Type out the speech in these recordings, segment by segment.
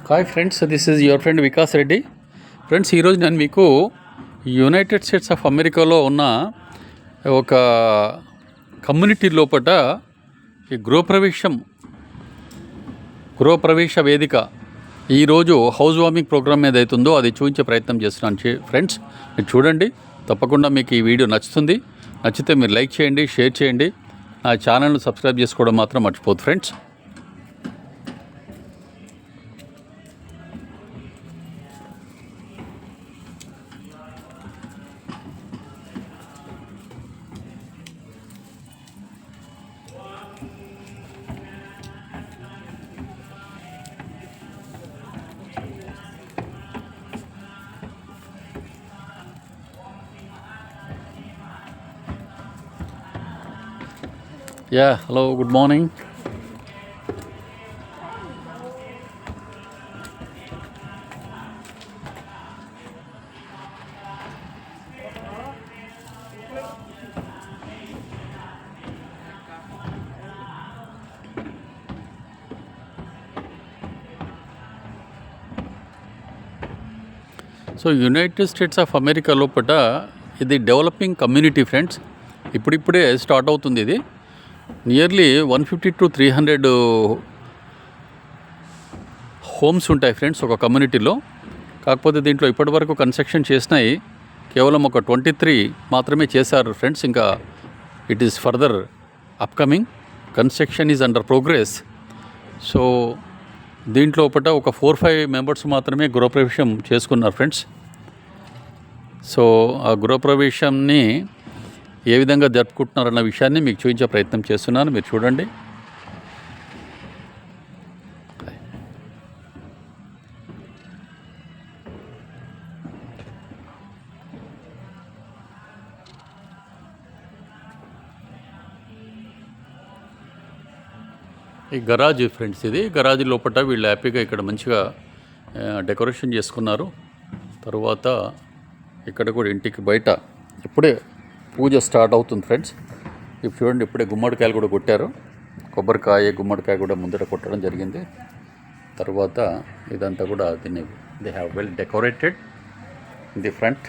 Hi friends, this is your friend Vikas Reddy. Friends, ఈరోజు నేను మీకు యునైటెడ్ స్టేట్స్ ఆఫ్ అమెరికాలో ఉన్న ఒక కమ్యూనిటీ లోపల ఈ గృహప్రవేశ వేదిక ఈరోజు హౌస్ వార్మింగ్ ప్రోగ్రామ్ ఏదైతుందో అది చూపించే ప్రయత్నం చేస్తున్నాను. ఫ్రెండ్స్, మీరు చూడండి, తప్పకుండా మీకు ఈ వీడియో నచ్చుతుంది. నచ్చితే మీరు లైక్ చేయండి, షేర్ చేయండి. నా ఛానల్ను సబ్స్క్రైబ్ చేసుకోవడం మాత్రం మర్చిపోదు friends. Yeah, hello, good morning. So United States of America లోపల ఇది డెవలపింగ్ కమ్యూనిటీ ఫ్రెండ్స్. ఇప్పుడిప్పుడే స్టార్ట్ అవుతుంది. ఇది నియర్లీ 150 to 300 హోమ్స్ ఉంటాయి ఫ్రెండ్స్ ఒక కమ్యూనిటీలో. కాకపోతే దీంట్లో ఇప్పటివరకు కన్స్ట్రక్షన్ చేసినాయి కేవలం ఒక 23 మాత్రమే చేశారు ఫ్రెండ్స్. ఇంకా it is further upcoming, construction is under progress. So దీంట్లో ఒక 4-5 మెంబర్స్ మాత్రమే గృహప్రవేశం చేసుకున్నారు ఫ్రెండ్స్. సో ఆ గృహప్రవేశంని ఏ విధంగా జరుపుకుంటున్నారన్న విషయాన్ని మీకు చూపించే ప్రయత్నం చేస్తున్నాను. మీరు చూడండి. ఈ గరాజ్ ఫ్రెండ్స్, ఇది గరాజ్ లోపల వీళ్ళు హ్యాపీగా ఇక్కడ మంచిగా డెకరేషన్ చేసుకున్నారు. తర్వాత ఇక్కడ కూడా ఇంటికి బయట ఇప్పుడే పూజ స్టార్ట్ అవుతుంది ఫ్రెండ్స్. ఇప్పుడు చూడండి, ఇప్పుడే గుమ్మడికాయలు కూడా కొట్టారు. కొబ్బరికాయ, గుమ్మడికాయ కూడా ముందర కొట్టడం జరిగింది. తర్వాత ఇదంతా కూడా దీన్ని they have well decorated in the front.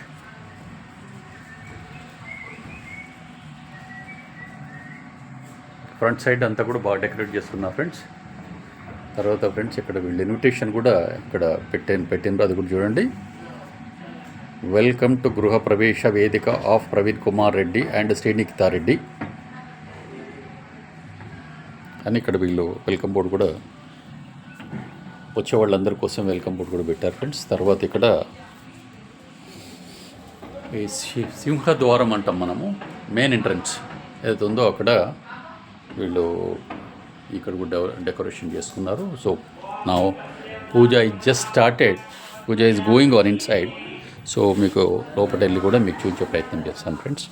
Front side అంతా కూడా బాగా డెకరేట్ చేసుకున్నారు ఫ్రెండ్స్. తర్వాత ఫ్రెండ్స్ ఇక్కడ వీళ్ళు ఇన్విటేషన్ కూడా ఇక్కడ పెట్టినరు, అది కూడా చూడండి. వెల్కమ్ టు గృహప్రవేశ వేదిక ఆఫ్ ప్రవీణ్ కుమార్ రెడ్డి అండ్ శ్రీనికితా రెడ్డి అని ఇక్కడ వీళ్ళు వెల్కమ్ బోర్డు కూడా, వచ్చే వాళ్ళందరి కోసం వెల్కమ్ బోర్డు కూడా పెట్టారు ఫ్రెండ్స్. తర్వాత ఇక్కడ ఈ సింహద్వారం అంటాం మనము, మెయిన్ ఎంట్రన్స్ ఏదైతే ఉందో అక్కడ వీళ్ళు ఇక్కడ కూడా డెకరేషన్ చేసుకున్నారు. సో నా puja is just started, puja is going on inside. So మీకు లోపల వెళ్ళి కూడా మీకు చూపించే ప్రయత్నం చేస్తాను ఫ్రెండ్స్.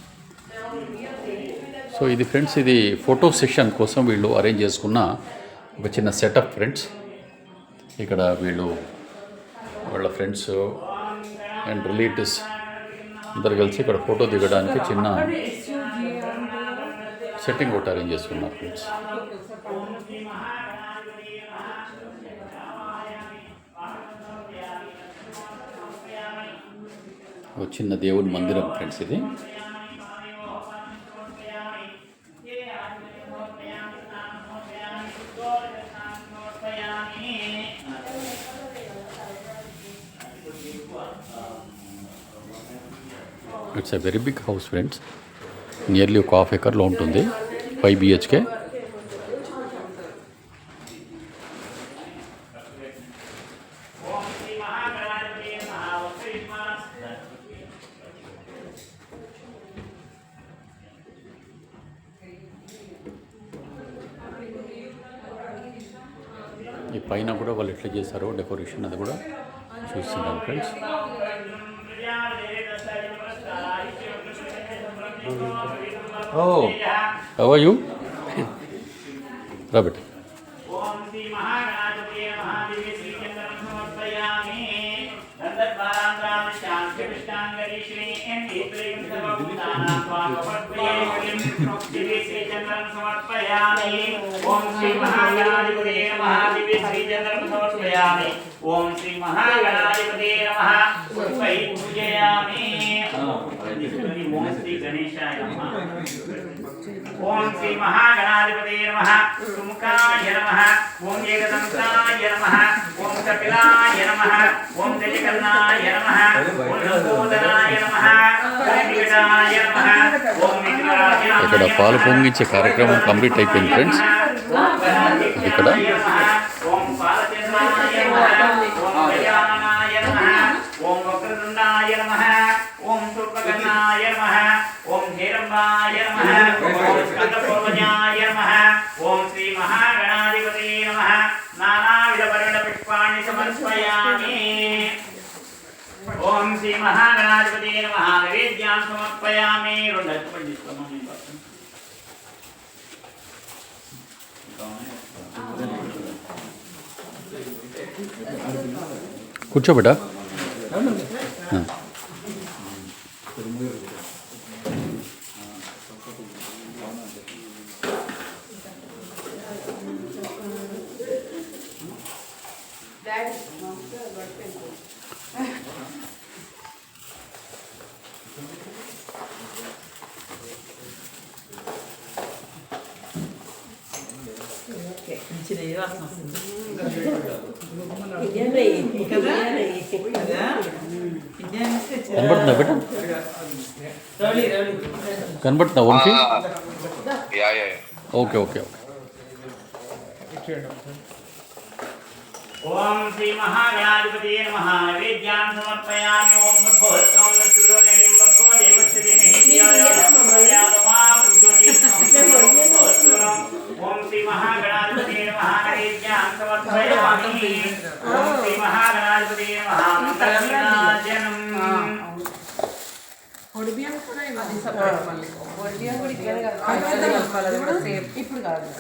సో ఇది ఫ్రెండ్స్, ఇది ఫోటో సెషన్ కోసం వీళ్ళు అరేంజ్ చేసుకున్న ఒక చిన్న సెటప్ ఫ్రెండ్స్. ఇక్కడ వీళ్ళు వాళ్ళ ఫ్రెండ్స్ అండ్ రిలేటివ్స్ అందరు కలిసి ఇక్కడ ఫోటో దిగడానికి చిన్న సెట్టింగ్ ఒకటి అరేంజ్ చేసుకున్నారు ఫ్రెండ్స్. ఒక చిన్న దేవుని మందిరం ఫ్రెండ్స్ ఇది. It's a very big house friends. Nearly ఒక 1/2 acre ఉంటుంది, 5 BHK. ఈ పైన కూడా వాళ్ళు ఎట్లా చేశారో డెకరేషన్ అది కూడా చూస్తున్నాను friends. Oh how are you? రాబెట్. సమర్పయామి. ఓం శ్రీ మహాగణాధిపతయే నమః. దివ్య శ్రీచంద్రం సమర్పయామి. ఓం శ్రీ మహాగణాధిపతయే నమః. పుష్పై పూజయామి. ఓం శ్రీ గణేశాయ నమః. ఓం శ్రీ మహాగణాధిపతయే నమః. సుముఖాయ నమః. ఓం ఏకదంతాయ నమః. ఓం కపిలాయ నమః. ఓం గజకర్ణాయ నమః. ఓం లంబోదరాయ నమః. ఓం వికటాయ నమః. ఓం విఘ్నరాజాయ నమః. ఇక్కడ పాలు పొంగించే కార్యక్రమం కంప్లీట్ అయిపోయింది ఫ్రెండ్స్. ఇక్కడ ఓం పాలచంద్రాయ నమః. ఓం గజాననాయ నమః. ఓం వక్రతుండాయ నమః. ఓం శూర్పకర్ణాయ నమః. ఓం హేరంబాయ నమః. ఓం స్కందపూర్వజాయ నమః. ఓం శ్రీ మహాగణాధిపతయే నమః. నానావిధ పరిమళ పుష్పాణి సమర్పయామి. ఓం శ్రీ మహాగణాధిపతయే నమః. నైవేద్యాన్ని సమర్పయామి. రెండు అర్పణ చేసుకోమని కూర్చోబెట్ట. కనబడుతుందా బేట? కనబడుతుందా వంశీ? Okay okay okay. ఓం శ్రీ మహాగణాధిపతయే నమః. నైవేద్యాన్ని సమర్పయామి. ఓం భూర్భువస్వం సూర్యోదయం భర్గో దేవస్య ధీమహి ధియో యో నః ప్రచోదయాత్. ఓం శ్రీ మహాగణాధిపతయే నమః. నైవేద్యాన్ని సమర్పయామి. ఓం శ్రీ మహాగణాధిపతయే నమః. మంగళవిరాజనం. ఒడిబియ్యం కూడా ఇవ్వాలి సపరేట్ మళ్ళీ. ఒడిబియ్యం కూడా ఇక్కడ కాదు. ఇప్పుడు కాదు.